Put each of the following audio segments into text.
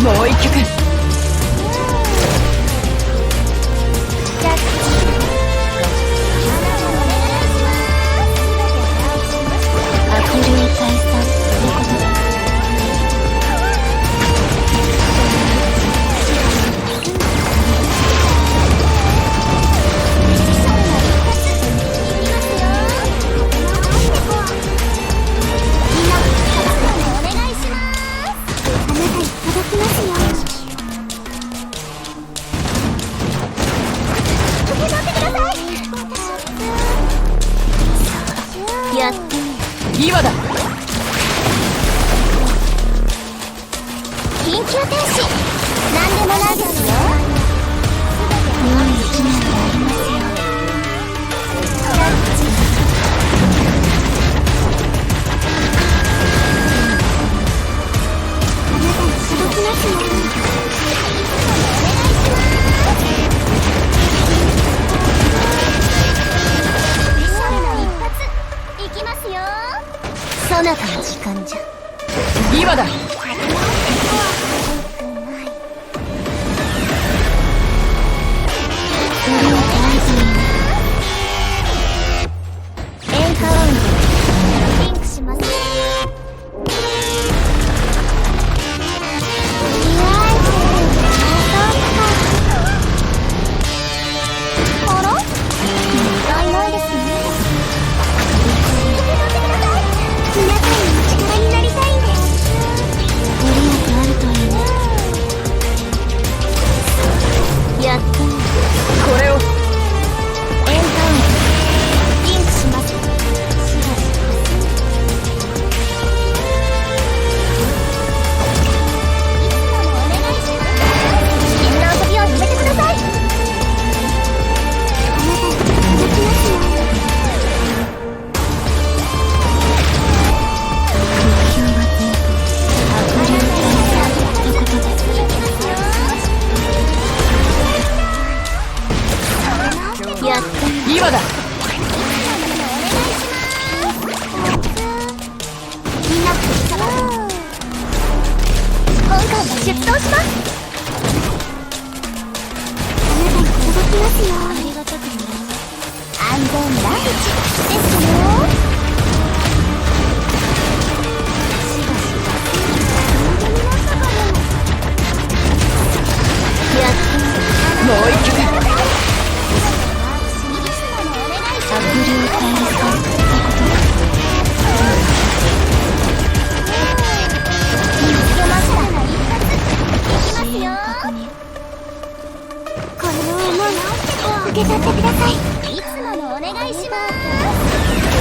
もう一曲。今だ。緊急停止。何でもないですよ。良い一年でありますよ。キャッチ。あなたに届きますよ。行きますよ。そなたの時間じゃ。今だ。エンカウントリンクします。あら？もったいないですね。皆さんの力になりたいんです。ご利益あるといいな。やってみる。これを。エンカウントリンクします。しばしいつものお願いします。危険な遊びをやめてください。あなたに届きますよ。やって今だ。みんな今回は出動します。あなたに届きますよ。ありがたくもらいます。安全第一ですよ。しばしやってみる。もう一曲。悪霊対立ってことだ。見つけました。いきますよ。この思い受け取ってください。いつものお願いします。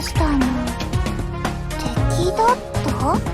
モンスターの敵だった？